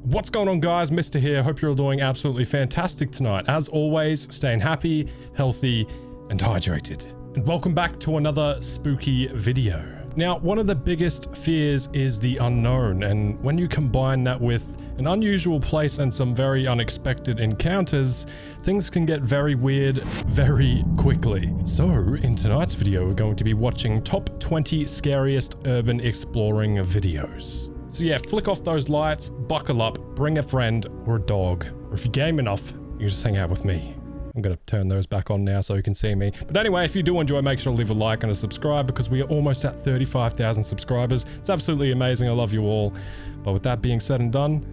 What's going on, guys? Mr. here. Hope you're all doing absolutely fantastic tonight. As always, staying happy, healthy, and hydrated. And welcome back to another spooky video. Now, one of the biggest fears is the unknown, and when you combine that with an unusual place and some very unexpected encounters, things can get very weird very quickly. So, in tonight's video, we're going to be watching top 20 scariest urban exploring videos. So yeah, flick off those lights, buckle up, bring a friend or a dog, or if you game enough, you can just hang out with me. I'm gonna turn those back on now so you can see me. But anyway, if you do enjoy, make sure to leave a like and a subscribe because we are almost at 35,000 subscribers. It's absolutely amazing. I love you all. But with that being said and done,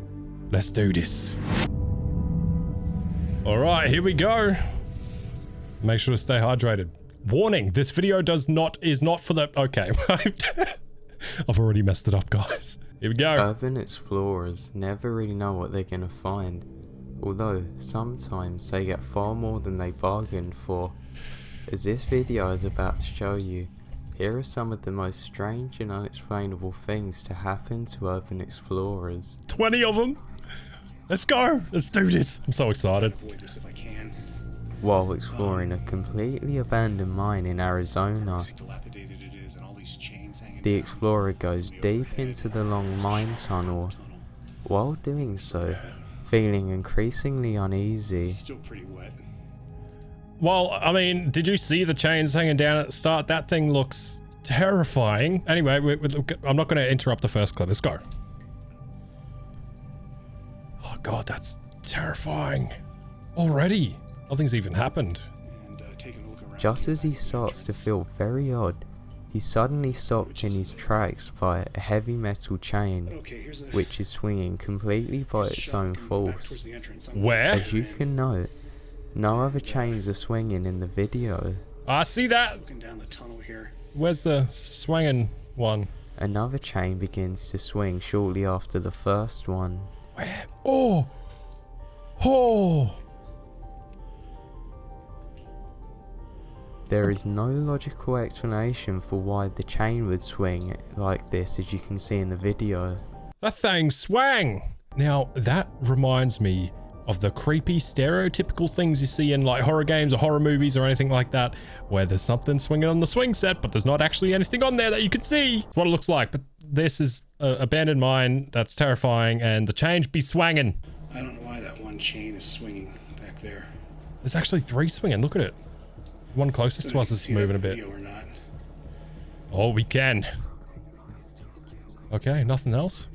let's do this. All right, here we go. Make sure to stay hydrated. Warning, this video is not for the, okay. I've already messed it up, guys. Here we go. Urban explorers never really know what they're gonna find, although sometimes they get far more than they bargained for. As this video is about to show you, here are some of the most strange and unexplainable things to happen to urban explorers. 20 of them! Let's go! Let's do this! I'm so excited. While exploring a completely abandoned mine in Arizona, the explorer goes deep into the long mine tunnel. While doing so, feeling increasingly uneasy. Still pretty wet. Well, I mean, did you see the chains hanging down at the start? That thing looks terrifying. Anyway, I'm not going to interrupt the first clip. Let's go. Oh god, that's terrifying. Already. Nothing's even happened. And, taking a look around Just as he starts to feel very odd, he suddenly stopped in his tracks by a heavy metal chain, which is swinging completely by its own force. Where? As you can note, no other chains are swinging in the video. I see that. Looking down the tunnel here. Where's the swinging one? Another chain begins to swing shortly after the first one. Where? Oh! Oh! There is no logical explanation for why the chain would swing like this, as you can see in the video. That thing swang! Now, that reminds me of the creepy stereotypical things you see in like horror games or horror movies or anything like that, where there's something swinging on the swing set, but there's not actually anything on there that you can see. That's what it looks like, but this is an abandoned mine. That's terrifying, and the chain be swanging. I don't know why that one chain is swinging back there. There's actually 3 swinging, look at it. One closest to us is moving a bit. Oh, we can. Okay, nothing else.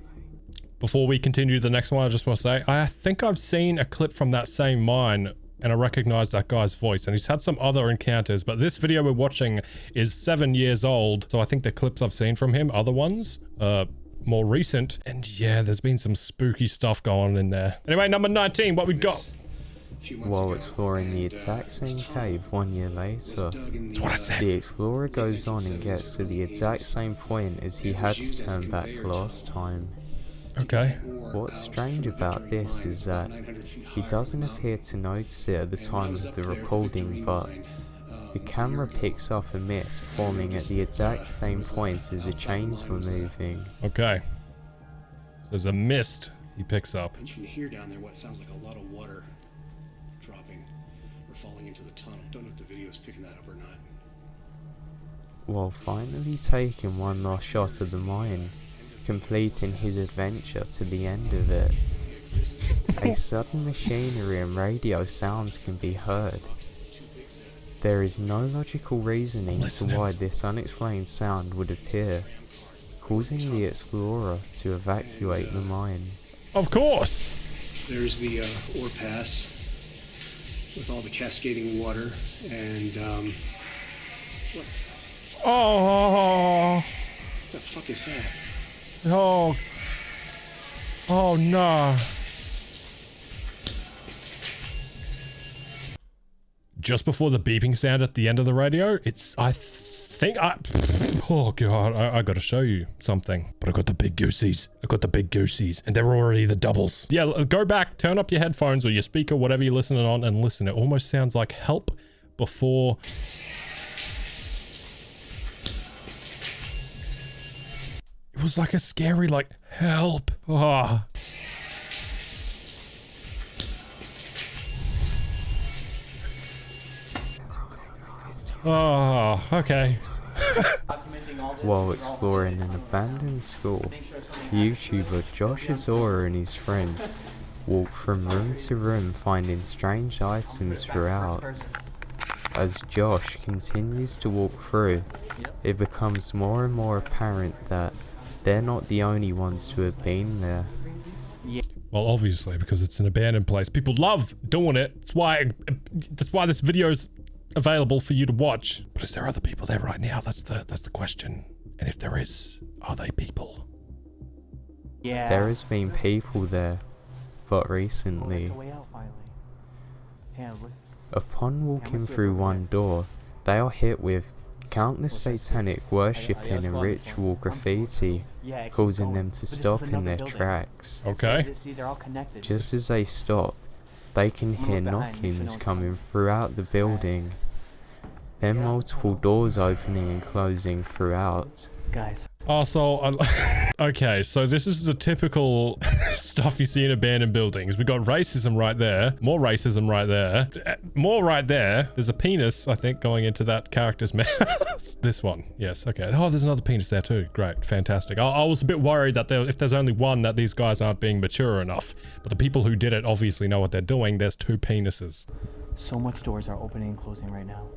Before we continue to the next one, I just want to say, I think I've seen a clip from that same mine and I recognize that guy's voice, and he's had some other encounters, but this video we're watching is 7 years old. So I think the clips I've seen from him, other ones, more recent. And yeah, there's been some spooky stuff going on in there. Anyway, number 19, what we got? While exploring the exact same cave 1 year later, That's what I said. the explorer goes on and gets to the exact same point as he had to turn back last time. Okay. What's strange about this is that he doesn't appear to notice it at the time of the recording, but the camera picks up a mist forming at the exact same point as the chains were moving. Okay. So there's a mist he picks up. And you can hear down there what sounds like a lot of water dropping or falling into the tunnel. Don't know if the video is picking that up or not. While finally taking one last shot of the mine, completing his adventure to the end of it, a sudden machinery and radio sounds can be heard. There is no logical reasoning to why this unexplained sound would appear, causing the explorer to evacuate the mine. Of course! There's the ore pass with all the cascading water, and what Oh! the fuck is that? Oh! Oh no! Just before the beeping sound at the end of the radio, oh god, I gotta show you something. But I got the big goosies. And they're already the doubles. Yeah, go back, turn up your headphones or your speaker, whatever you're listening on, and listen. It almost sounds like help before... It was like a scary, like, help. Oh. Oh, okay. While exploring an abandoned school, YouTuber Josh Azora and his friends walk from room to room finding strange items throughout. As Josh continues to walk through, it becomes more and more apparent that they're not the only ones to have been there. Well, obviously, because it's an abandoned place. People love doing it. That's why this video's available for you to watch. But is there other people there right now? That's the question. And if there is, are they people? Yeah. There has been people there, but recently, upon walking through one door, they are hit with countless satanic worshipping and ritual graffiti, causing them to stop in their tracks. Okay. Just as they stop, they can hear knockings coming throughout the building, then multiple doors opening and closing throughout. Guys. Oh, so, okay, so this is the typical stuff you see in abandoned buildings. We got racism right there, more racism right there, more right there. There's a penis, I think, going into that character's mouth. This one, yes, okay. Oh, there's another penis there too. Great, fantastic. I was a bit worried that if there's only one, that these guys aren't being mature enough. But the people who did it obviously know what they're doing. There's 2 penises. So much doors are opening and closing right now.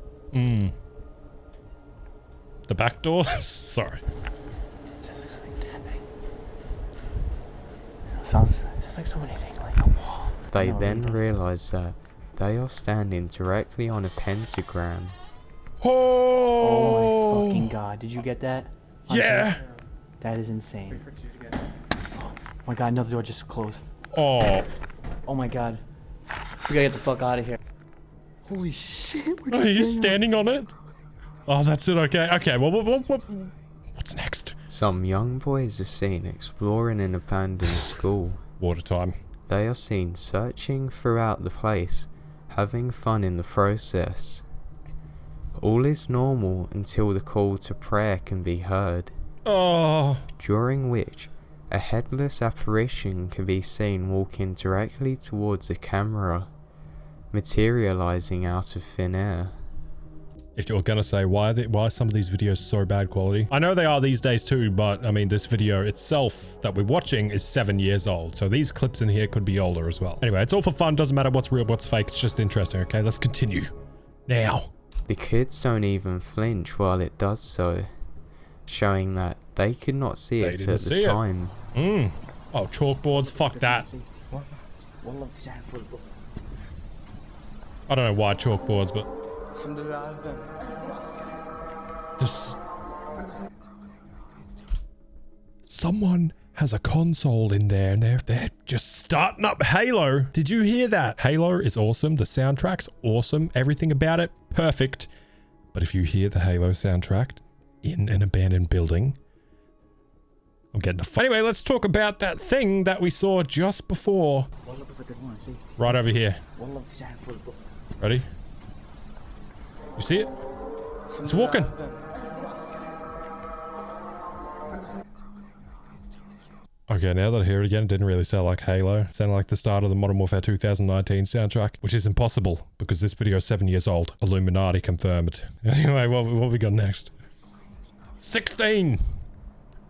The back doors? Sorry. It sounds like something tapping. Sounds like someone hitting like a wall. They then realize that they are standing directly on a pentagram. Oh my fucking god, did you get that? Yeah! That is insane. Oh my god, another door just closed. Oh. Oh my god. We gotta get the fuck out of here. Holy shit, we're Are you standing on it? Oh, that's it, okay. Okay, well, what's next? Some young boys are seen exploring an abandoned school. Water time. They are seen searching throughout the place, having fun in the process. All is normal until the call to prayer can be heard, Oh. during which a headless apparition can be seen walking directly towards a camera, materializing out of thin air. If you're gonna say why are some of these videos so bad quality? I know they are these days too, but I mean, this video itself that we're watching is 7 years old. So these clips in here could be older as well. Anyway, it's all for fun. Doesn't matter what's real, what's fake. It's just interesting. Okay, let's continue. Now. The kids don't even flinch while it does so, showing that they could not see it at the time. Oh, chalkboards. Fuck that. I don't know why chalkboards, but this. Someone has a console in there and they're just starting up Halo. Did you hear that? Halo is awesome. The soundtrack's awesome. Everything about it, perfect. But if you hear the Halo soundtrack in an abandoned building, I'm getting a Anyway, let's talk about that thing that we saw just before. Right over here. Ready? You see it? It's walking. Okay, now that I hear it again, it didn't really sound like Halo. It sounded like the start of the Modern Warfare 2019 soundtrack, which is impossible because this video is 7 years old. Illuminati confirmed. Anyway, what we got next? 16!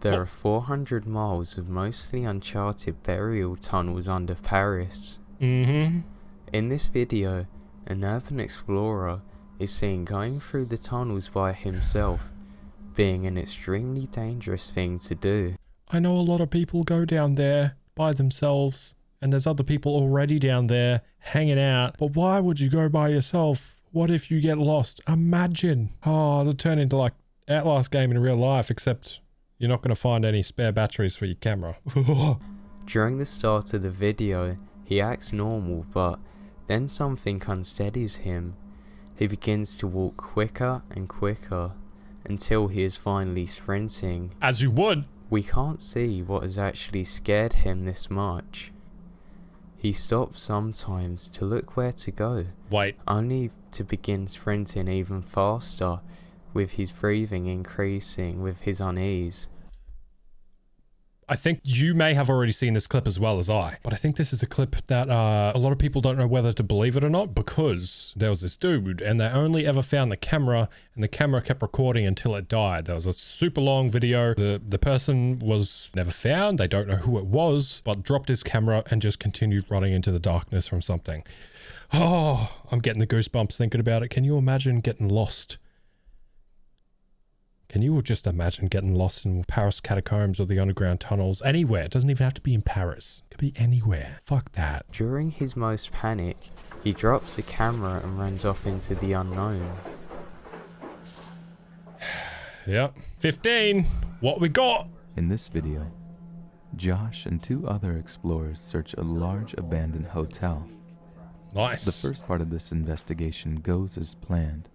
There are 400 miles of mostly uncharted burial tunnels under Paris. In this video, an urban explorer is seen going through the tunnels by himself, being an extremely dangerous thing to do. I know a lot of people go down there by themselves, and there's other people already down there hanging out, but why would you go by yourself? What if you get lost? Imagine. Oh, it'll turn into like Outlast game in real life, except you're not going to find any spare batteries for your camera. During the start of the video, he acts normal, but then something unsteadies him. He begins to walk quicker and quicker until he is finally sprinting. As you would. We can't see what has actually scared him this much. He stops sometimes to look where to go. Wait. Only to begin sprinting even faster, with his breathing increasing with his unease. I think you may have already seen this clip as well as I, but I think this is the clip that a lot of people don't know whether to believe it or not, because there was this dude and they only ever found the camera, and the camera kept recording until it died. There was a super long video. The person was never found. They don't know who it was, but dropped his camera and just continued running into the darkness from something. Oh, I'm getting the goosebumps thinking about it. Can you imagine getting lost? Can you just imagine getting lost in Paris catacombs or the underground tunnels? Anywhere. It doesn't even have to be in Paris. It could be anywhere. Fuck that. During his most panic, he drops a camera and runs off into the unknown. Yep. 15. What we got? In this video, Josh and 2 other explorers search a large abandoned hotel. Nice. The first part of this investigation goes as planned.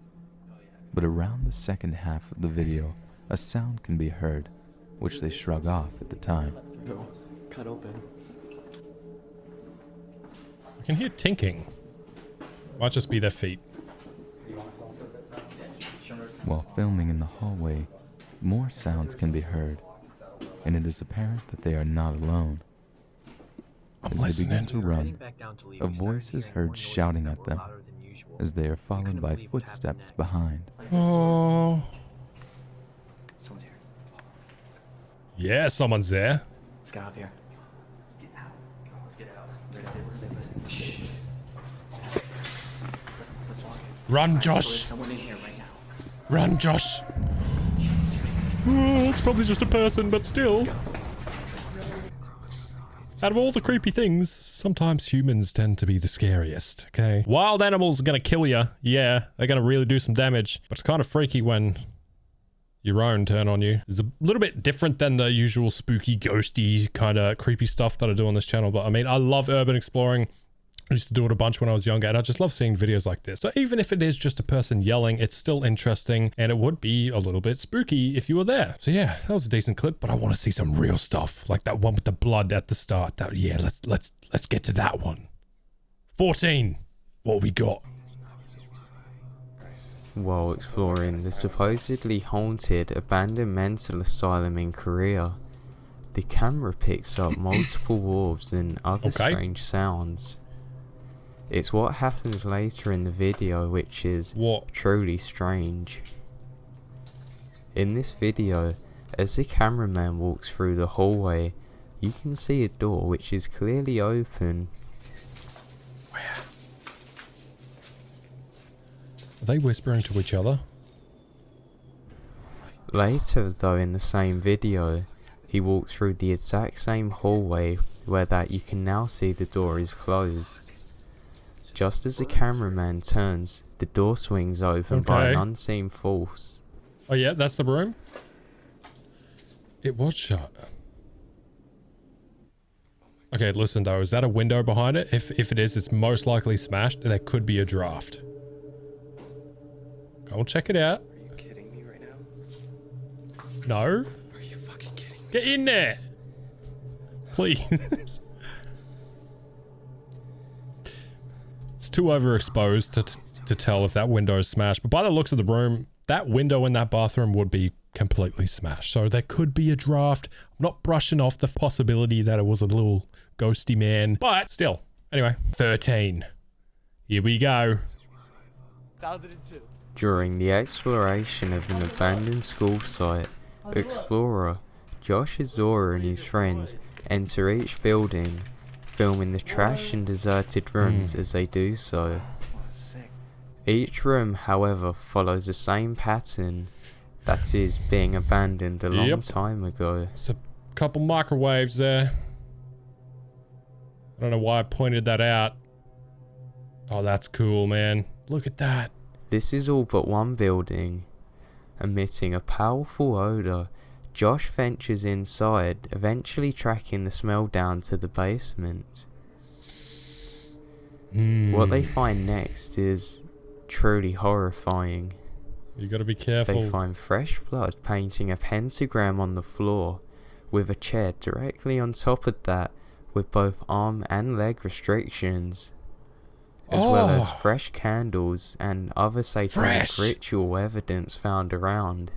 But around the second half of the video, a sound can be heard, which they shrug off at the time. Cut open. I can hear tinking. Might just be their feet. While filming in the hallway, more sounds can be heard, and it is apparent that they are not alone. As they begin to run, a voice is heard shouting at them, as they are followed by footsteps behind. Oh. Yeah, someone's there. Let's get out of here. Run, Josh. Someone in here right now. Run, Josh. Oh, it's probably just a person, but still. Out of all the creepy things, sometimes humans tend to be the scariest, okay? Wild animals are gonna kill you. Yeah, they're gonna really do some damage. But it's kind of freaky when your own turn on you. It's a little bit different than the usual spooky, ghosty, kind of creepy stuff that I do on this channel. But I mean, I love urban exploring. I used to do it a bunch when I was younger, and I just love seeing videos like this. So even if it is just a person yelling, it's still interesting, and it would be a little bit spooky if you were there. So yeah, that was a decent clip, but I want to see some real stuff, like that one with the blood at the start. That, yeah, let's get to that one. 14. What we got? While exploring the supposedly haunted abandoned mental asylum in Korea, the camera picks up multiple orbs and other strange sounds. It's what happens later in the video which is truly strange. In this video, as the cameraman walks through the hallway, you can see a door which is clearly open. Where? Are they whispering to each other? Later though in the same video, he walks through the exact same hallway where that you can now see the door is closed. Just as the cameraman turns, the door swings open by an unseen force. Oh yeah, that's the room? It was shut. Okay, listen though, is that a window behind it? If it is, it's most likely smashed. There could be a draft. Go and check it out. Are you kidding me right now? No. Are you fucking kidding me? Get in there! Please. It's too overexposed to tell if that window is smashed. But by the looks of the room, that window in that bathroom would be completely smashed. So there could be a draft. I'm not brushing off the possibility that it was a little ghosty man. But still. Anyway, 13. Here we go. 2002. During the exploration of an abandoned school site, explorer Josh Azora and his friends enter each building, filming the trash and deserted rooms as they do so. Each room, however, follows the same pattern, that is, being abandoned a long time ago. It's a couple microwaves there. I don't know why I pointed that out. Oh, that's cool, man. Look at that. This is all but one building. Emitting a powerful odour, Josh ventures inside, eventually tracking the smell down to the basement. What they find next is truly horrifying. You gotta be careful. They find fresh blood painting a pentagram on the floor, with a chair directly on top of that, with both arm and leg restrictions, as well as fresh candles and other satanic ritual evidence found around.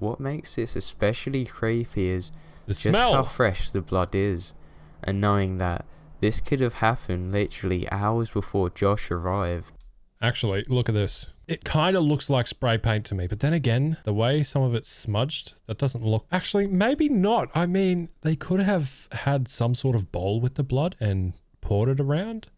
What makes this especially creepy is The just smell. how fresh the blood is, and knowing that this could have happened literally hours before Josh arrived. Actually, look at this. It kind of looks like spray paint to me, but then again, the way some of it's smudged, that doesn't look... Actually, maybe not. I mean, they could have had some sort of bowl with the blood and poured it around.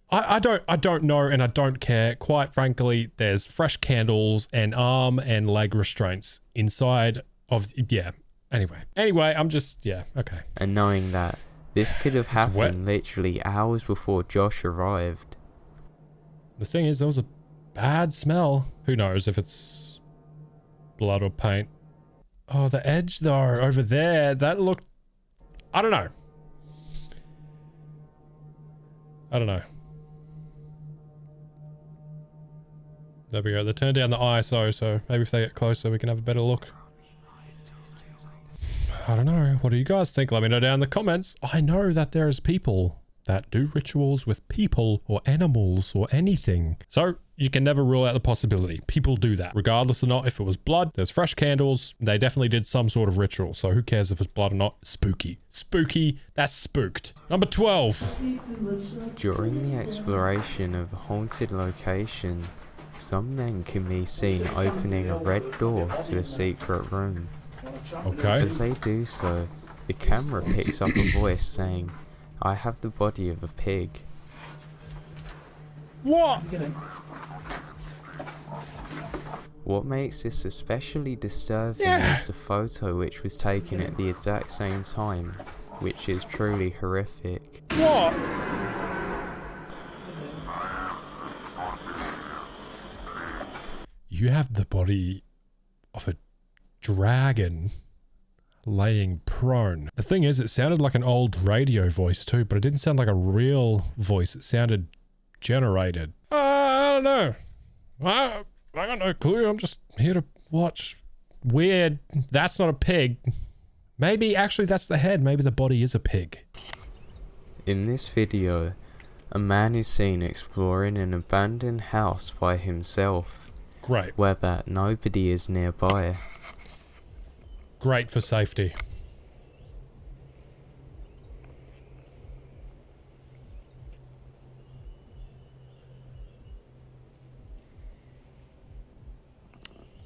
I don't know, and I don't care. Quite frankly, there's fresh candles and arm and leg restraints inside of... Yeah. Anyway, I'm just... Yeah, okay. And knowing that this could have happened literally hours before Josh arrived. The thing is, there was a bad smell. Who knows if it's blood or paint. Oh, the edge though, over there, that looked... I don't know. There we go. They turned down the ISO, so maybe if they get closer, we can have a better look. I don't know. What do you guys think? Let me know down in the comments. I know that there is people that do rituals with people or animals or anything. So you can never rule out the possibility. People do that. Regardless or not, if it was blood, there's fresh candles. They definitely did some sort of ritual. So who cares if it's blood or not? Spooky. Spooky. That's spooked. Number 12. During the exploration of a haunted location, some men can be seen opening a red door to a secret room. Okay. As they do so, the camera picks up a voice saying, "I have the body of a pig." What? What makes this especially disturbing is the photo which was taken at the exact same time, which is truly horrific. What? You have the body of a dragon laying prone. The thing is, it sounded like an old radio voice too, but it didn't sound like a real voice. It sounded generated. I don't know. I got no clue. I'm just here to watch. Weird. That's not a pig. Maybe actually that's the head. Maybe the body is a pig. In this video, a man is seen exploring an abandoned house by himself. Great. Where that nobody is nearby. Great for safety.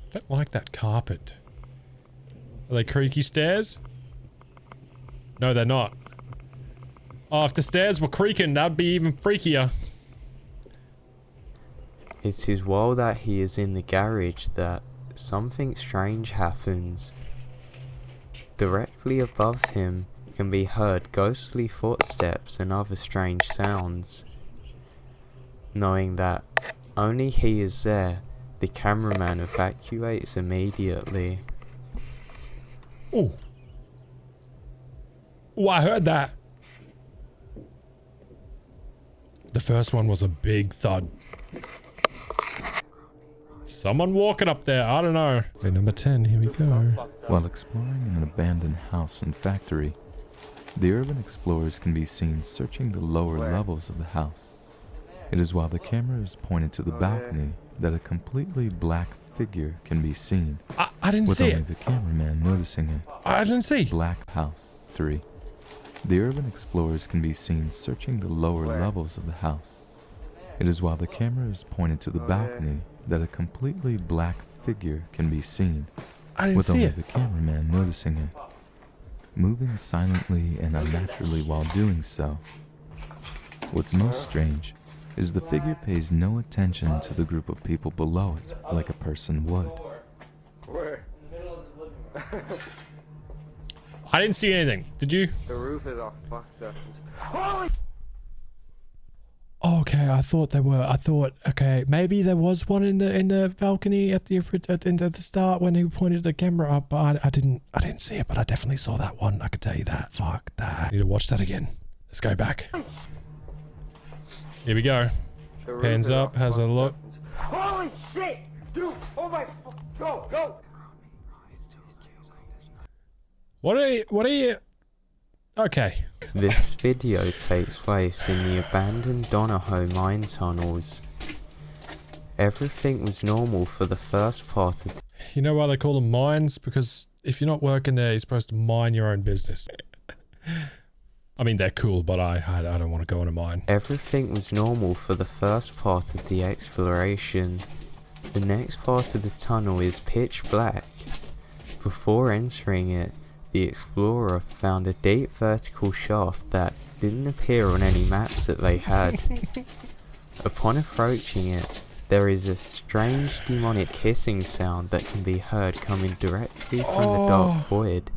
I don't like that carpet. Are they creaky stairs? No, they're not. Oh, if the stairs were creaking, that'd be even freakier. It is while that he is in the garage that something strange happens. Directly above him can be heard ghostly footsteps and other strange sounds. Knowing that only he is there, the cameraman evacuates immediately. Oh. Oh, I heard that. The first one was a big thud. Someone walking up there, I don't know. Okay, number 10, here we go. While exploring in an abandoned house and factory, the urban explorers can be seen searching the lower levels of the house. It is while the camera is pointed to the balcony that a completely black figure can be seen. I didn't see it. With only the cameraman noticing it. I didn't see. Black House 3. The urban explorers can be seen searching the lower levels of the house. It is while the camera is pointed to the balcony that a completely black figure can be seen. I didn't with see only it. the cameraman noticing it. Moving silently and unnaturally while doing so. What's most strange is the figure pays no attention to the group of people below it like a person would. I didn't see anything. Did you? The roof is off. Okay, I thought there were. Okay, maybe there was one in the balcony at the start when he pointed the camera up, but I didn't see it, but I definitely saw that one. I could tell you that. Fuck that. I need to watch that again. Let's go back. Here we go. Pans up, has a look. Holy shit! Dude! Oh my... Go! What are you... Okay. This video takes place in the abandoned Donahoe mine tunnels. Everything was normal for the first part of... You know why they call them mines? Because if you're not working there, you're supposed to mind your own business. I mean, they're cool, but I don't want to go into mine. Everything was normal for the first part of the exploration. The next part of the tunnel is pitch black. Before entering it, the explorer found a deep vertical shaft that didn't appear on any maps that they had. Upon approaching it, there is a strange demonic hissing sound that can be heard coming directly from the dark void.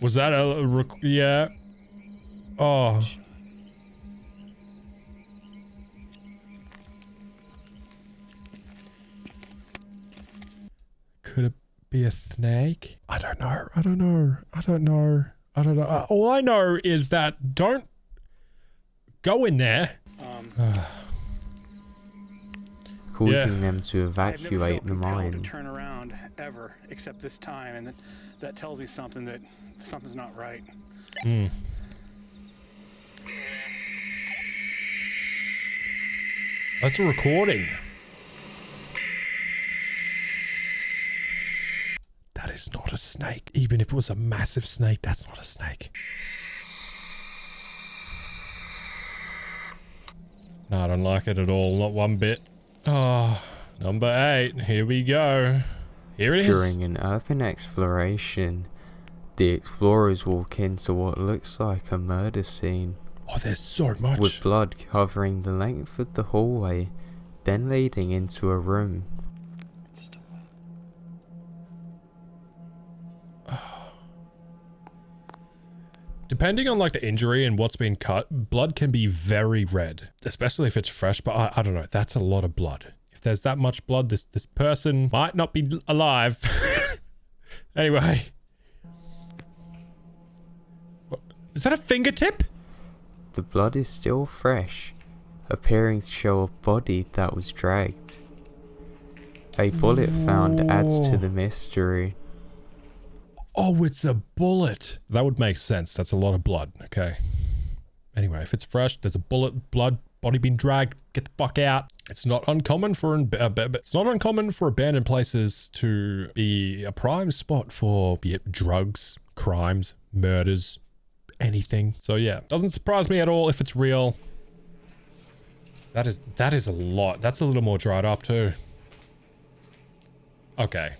Was that yeah. Oh. Could it be a snake? I don't know. All I know is that don't go in there. Causing them to I've never evacuate felt the compelled mine. to turn around ever, except this time, and that tells me something, that something's not right. That's a recording. That is not a snake. Even if it was a massive snake, that's not a snake. No, I don't like it at all. Not one bit. Oh, number 8. Here we go. Here it is. During an urban exploration, the explorers walk into what looks like a murder scene. Oh, there's so much. With blood covering the length of the hallway, then leading into a room. Depending on like the injury and what's been cut, blood can be very red, especially if it's fresh, but I don't know, that's a lot of blood. If there's that much blood, this person might not be alive. Anyway. What? Is that a fingertip? The blood is still fresh, appearing to show a body that was dragged. A bullet found adds to the mystery. Oh, it's a bullet. That would make sense. That's a lot of blood. Okay. Anyway, if it's fresh, there's a bullet, blood, body being dragged, get the fuck out. It's not uncommon for abandoned places to be a prime spot for be it drugs, crimes, murders, anything. So yeah, doesn't surprise me at all if it's real. That is a lot. That's a little more dried up too. Okay.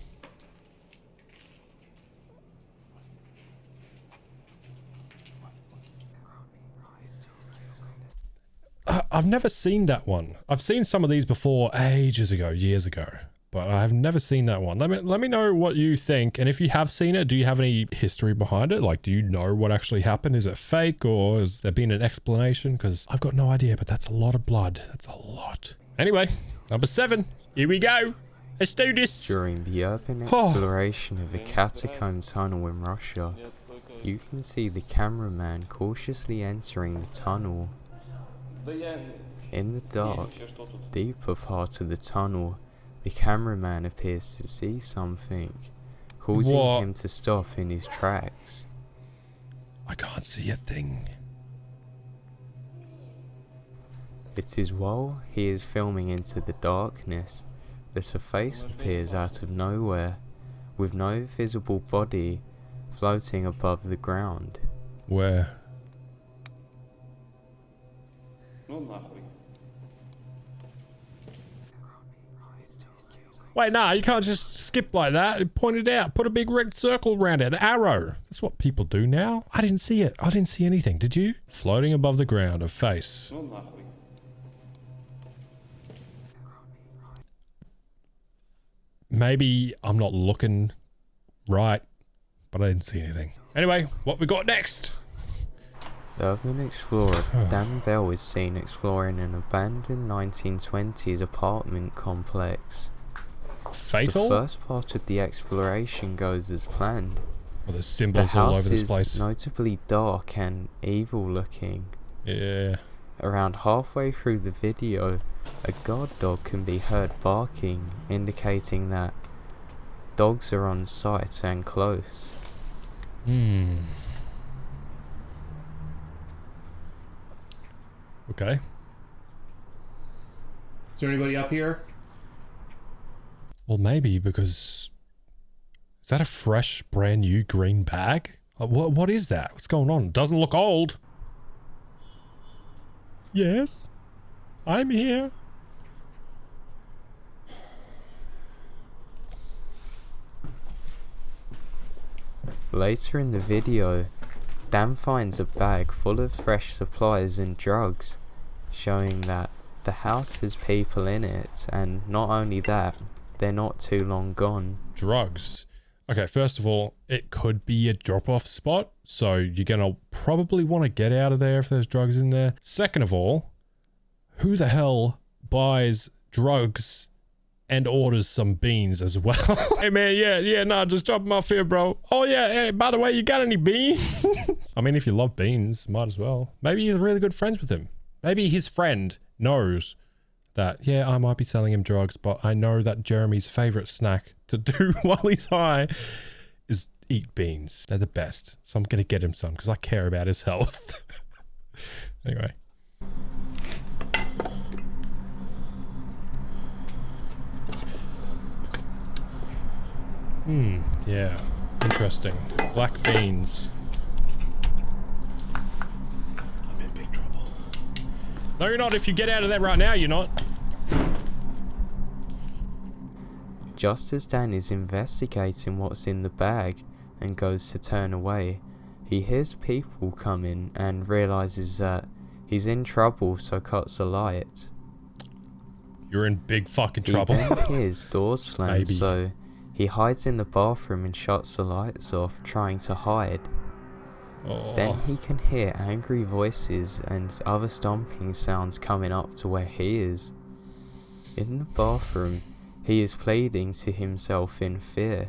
I've never seen that one. I've seen some of these before ages ago, years ago, but I've never seen that one. Let me know what you think. And if you have seen it, do you have any history behind it? Like, do you know what actually happened? Is it fake or has there been an explanation? Because I've got no idea, but that's a lot of blood. That's a lot. Anyway, number 7. Here we go. Let's do this. During the urban exploration of a catacomb tunnel in Russia, you can see the cameraman cautiously entering the tunnel. In the dark, deeper part of the tunnel, the cameraman appears to see something, causing him to stop in his tracks. I can't see a thing. It is while he is filming into the darkness that a face appears out of nowhere, with no visible body floating above the ground. Where? Wait, nah, you can't just skip like that. Point it out. Put a big red circle around it. An arrow. That's what people do now. I didn't see it. I didn't see anything. Did you? Floating above the ground, a face. Maybe I'm not looking right, but I didn't see anything. Anyway, what we got next? The urban explorer Dan Bell is seen exploring an abandoned 1920s apartment complex. Fatal? The first part of the exploration goes as planned. Well, there's symbols all over this place. The house is notably dark and evil looking. Yeah. Around halfway through the video, a guard dog can be heard barking, indicating that dogs are on site and close. Okay. Is there anybody up here? Well, maybe because... Is that a fresh, brand new green bag? What is that? What's going on? It doesn't look old. Yes, I'm here. Later in the video, Dan finds a bag full of fresh supplies and drugs, showing that the house has people in it, and not only that, they're not too long gone. Drugs. Okay, first of all, it could be a drop-off spot, so you're gonna probably want to get out of there if there's drugs in there. Second of all, who the hell buys drugs and orders some beans as well? Hey man, yeah, nah, just drop them off here, bro. Oh yeah, hey, by the way, you got any beans? I mean, if you love beans, might as well. Maybe he's really good friends with him. Maybe his friend knows that, yeah, I might be selling him drugs, but I know that Jeremy's favorite snack to do while he's high is eat beans. They're the best. So I'm gonna get him some because I care about his health. Anyway. Yeah. Interesting. Black beans. I'm in big trouble. No, you're not. If you get out of there right now, you're not. Just as Dan is investigating what's in the bag and goes to turn away, he hears people coming and realizes that he's in trouble, so cuts the light. You're in big fucking trouble. He then hears doors slam, Maybe. so he hides in the bathroom and shuts the lights off, trying to hide. Oh. Then he can hear angry voices and other stomping sounds coming up to where he is. In the bathroom, he is pleading to himself in fear,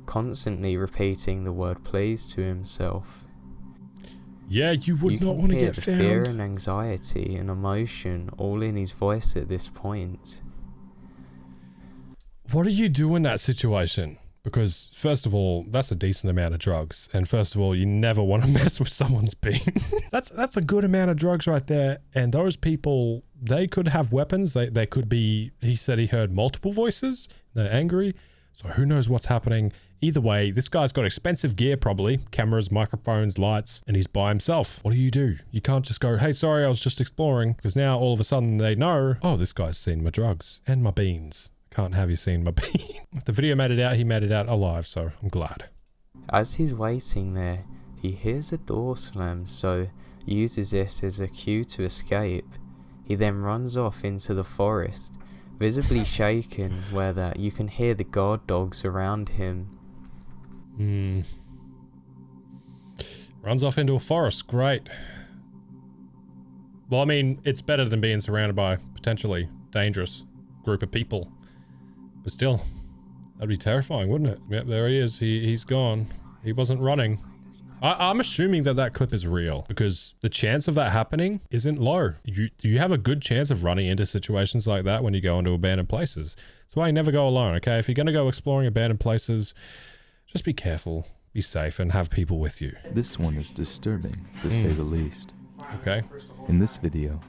constantly repeating the word please to himself. Yeah, you would not want to get found. You can hear the fear and anxiety and emotion all in his voice at this point. What do you do in that situation? Because first of all, that's a decent amount of drugs, and first of all, you never want to mess with someone's bean. That's a good amount of drugs right there, and those people, they could have weapons. They could be. He said he heard multiple voices. They're angry, so who knows what's happening. Either way, this guy's got expensive gear, probably cameras, microphones, lights, and he's by himself. What do? You can't just go, hey, sorry, I was just exploring, because now all of a sudden they know, oh, this guy's seen my drugs and my beans. Can't have you seen my bean. If the video made it out, he made it out alive, so I'm glad. As he's waiting there, he hears a door slam, so uses this as a cue to escape. He then runs off into the forest, visibly shaken, where that you can hear the guard dogs around him. Runs off into a forest, great. Well, I mean, it's better than being surrounded by potentially dangerous group of people. But still, that'd be terrifying, wouldn't it? Yep, there he is. He's gone. He wasn't running. I'm assuming that clip is real because the chance of that happening isn't low. You have a good chance of running into situations like that when you go into abandoned places. That's why you never go alone, okay? If you're going to go exploring abandoned places, just be careful, be safe, and have people with you. This one is disturbing, to say the least. Okay. In this video,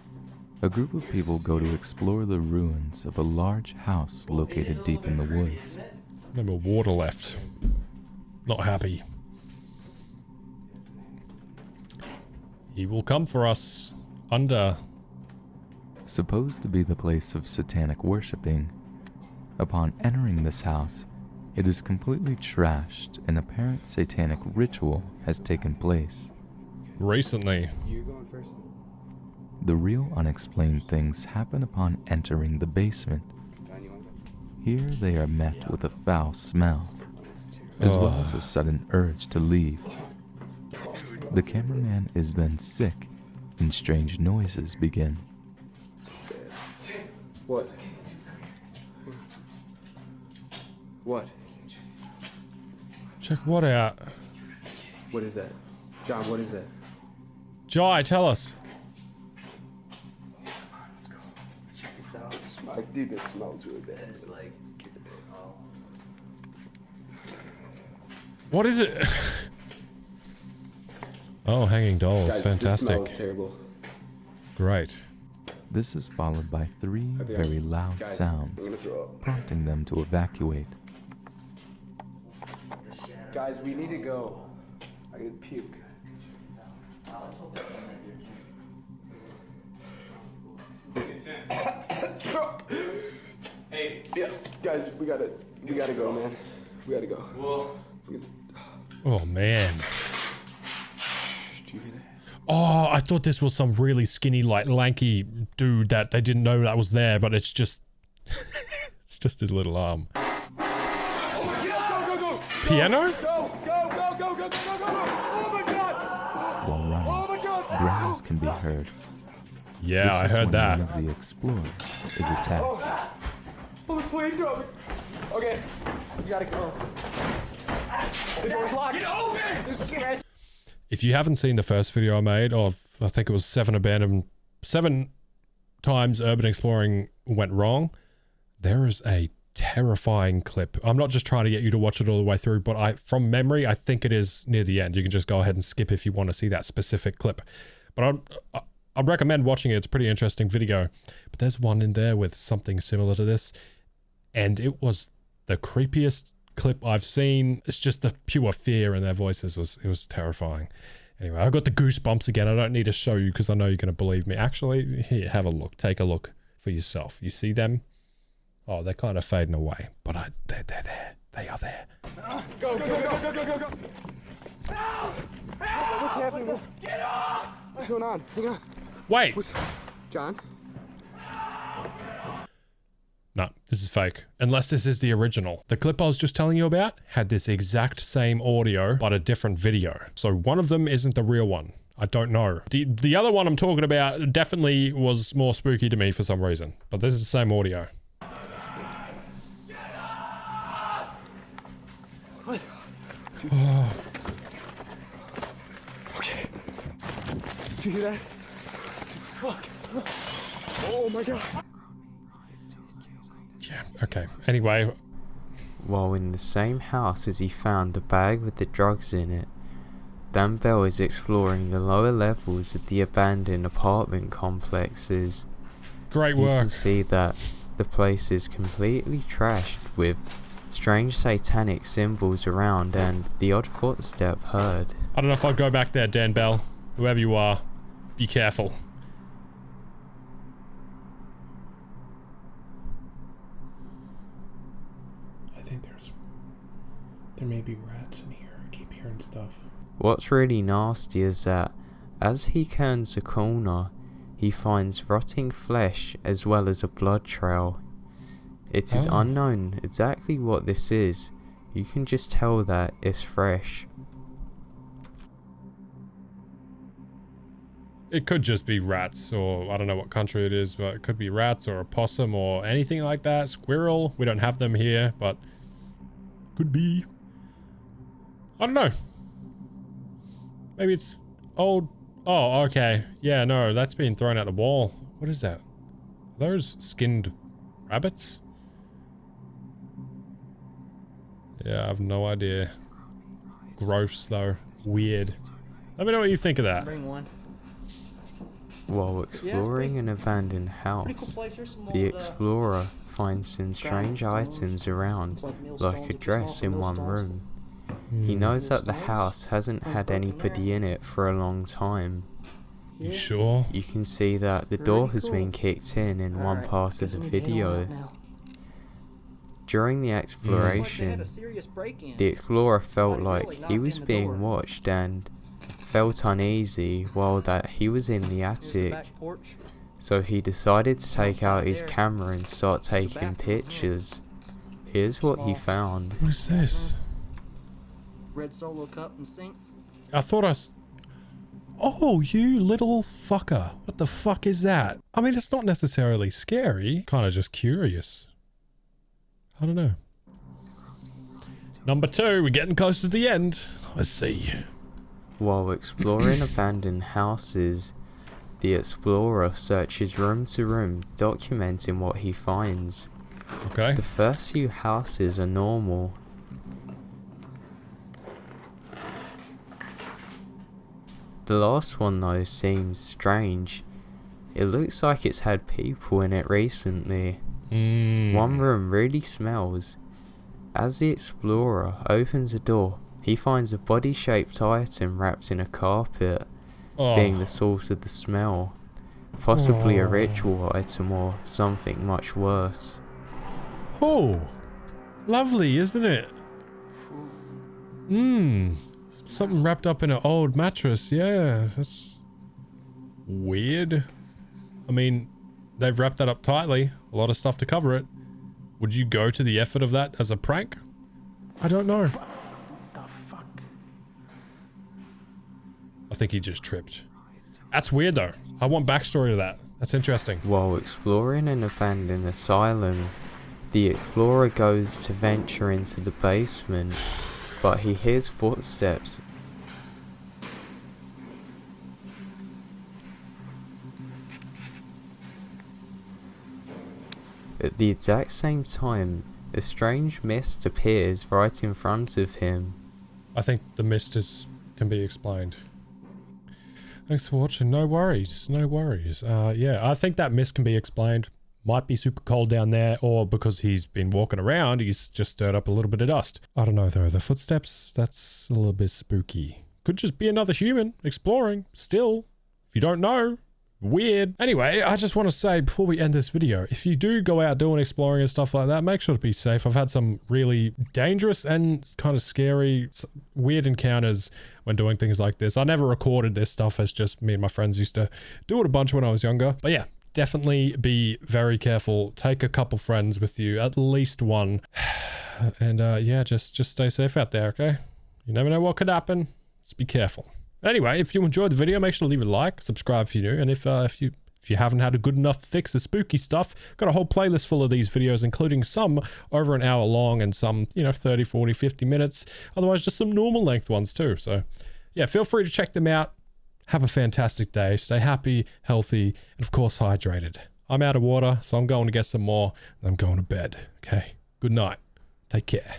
a group of people go to explore the ruins of a large house located deep in the woods. No more water left. Not happy. He will come for us under. Supposed to be the place of satanic worshipping. Upon entering this house, it is completely trashed. An apparent satanic ritual has taken place. Recently. You're going first. The real unexplained things happen upon entering the basement. Here they are met with a foul smell, as well as a sudden urge to leave. The cameraman is then sick, and strange noises begin. What? What? Check what out? What is that? John, what is that? Jai, tell us. I think it smells really bad. What is it? Oh, hanging dolls. Guys, fantastic. This smells terrible. Great. This is followed by 3 very loud sounds, prompting them to evacuate. Guys, we need to go. I need to puke. Hey. Yeah, guys, we gotta go, man. We gotta go. Whoa. Oh, man. Oh, I thought this was some really skinny, like, lanky dude that they didn't know that was there, but it's just... it's just his little arm. Piano? While running, growls can be heard. Yeah, I This is heard when that. one of the explorers is attacked. Oh, please help me. Okay, we gotta go. The door's locked. Get open! If you haven't seen the first video I made of, I think it was 7 times urban exploring went wrong, there is a terrifying clip. I'm not just trying to get you to watch it all the way through, but from memory, I think it is near the end. You can just go ahead and skip if you want to see that specific clip. But I'd recommend watching it. It's a pretty interesting video. But there's one in there with something similar to this, and it was the creepiest clip I've seen. It's just the pure fear in their voices. It was terrifying. Anyway, I got the goosebumps again. I don't need to show you because I know you're going to believe me. Actually, here, have a look. Take a look for yourself. You see them? Oh, they're kind of fading away, but they're there. They are there. Go. What's happening? Get off! What's going on? Hang on. Wait. John? No, this is fake. Unless this is the original. The clip I was just telling you about had this exact same audio, but a different video. So one of them isn't the real one. I don't know. The other one I'm talking about definitely was more spooky to me for some reason, but this is the same audio. Oh. Okay. Did you hear that? Fuck. Oh my god. Yeah, okay. Anyway. While in the same house as he found the bag with the drugs in it, Dan Bell is exploring the lower levels of the abandoned apartment complexes. Great You work. can see that the place is completely trashed with strange satanic symbols around and the odd footstep heard. I don't know if I'd go back there, Dan Bell. Whoever you are, be careful. I think there may be rats in here. I keep hearing stuff. What's really nasty is that as he turns a corner, he finds rotting flesh as well as a blood trail. It is unknown exactly what this is. You can just tell that it's fresh. It could just be rats, or I don't know what country it is, but it could be rats or a possum or anything like that. Squirrel. We don't have them here, but could be. I don't know. Maybe it's old. Oh, okay. Yeah, no, that's been thrown out the wall. What is that? Are those skinned rabbits? Yeah, I have no idea. Gross, though. Weird. Let me know what you think of that. Bring one. While exploring an abandoned house, the explorer finds some strange items around, like a dress in one room. He knows that the house hasn't had anybody in it for a long time. You sure? You can see that the door has been kicked in one part of the video. During the exploration, the explorer felt like he was being watched and felt uneasy while that he was in the attic. So he decided to take out his camera and start taking pictures. Here's what he found. What is this? Red Solo cup and sink. I thought Oh, you little fucker. What the fuck is that? I mean, it's not necessarily scary. Kind of just curious. I don't know. Number 2, we're getting close to the end. Let's see. While exploring abandoned houses, the explorer searches room to room, documenting what he finds. Okay. The first few houses are normal. The last one though seems strange. It looks like it's had people in it recently. One Mm. room really smells. As the explorer opens the door, he finds a body-shaped item wrapped in a carpet, being the source of the smell. Possibly a ritual item or something much worse. Oh, lovely, isn't it? Something wrapped up in an old mattress. Yeah, that's weird. I mean, they've wrapped that up tightly. A lot of stuff to cover it. Would you go to the effort of that as a prank? I don't know. What the fuck? I think he just tripped. That's weird though. I want backstory to that. That's interesting. While exploring an abandoned asylum, the explorer goes to venture into the basement, but he hears footsteps. At the exact same time, a strange mist appears right in front of him. I think the mist can be explained. Thanks for watching. No worries. No worries. Yeah, I think that mist can be explained. Might be super cold down there, or because he's been walking around, he's just stirred up a little bit of dust. I don't know though. The footsteps, that's a little bit spooky. Could just be another human exploring. Still, if you don't know, weird. Anyway, I just want to say before we end this video, if you do go out doing exploring and stuff like that, make sure to be safe. I've had some really dangerous and kind of scary, weird encounters when doing things like this. I never recorded this stuff, as just me and my friends used to do it a bunch when I was younger. But yeah, definitely be very careful. Take a couple friends with you, at least one. And yeah, just stay safe out there, okay? You never know what could happen. Just be careful. Anyway, if you enjoyed the video, make sure to leave a like, subscribe if you're new, and if you haven't had a good enough fix of spooky stuff, got a whole playlist full of these videos, including some over an hour long and some, 30, 40, 50 minutes. Otherwise, just some normal length ones too. So yeah, feel free to check them out. Have a fantastic day. Stay happy, healthy, and of course, hydrated. I'm out of water, so I'm going to get some more, and I'm going to bed. Okay, good night. Take care.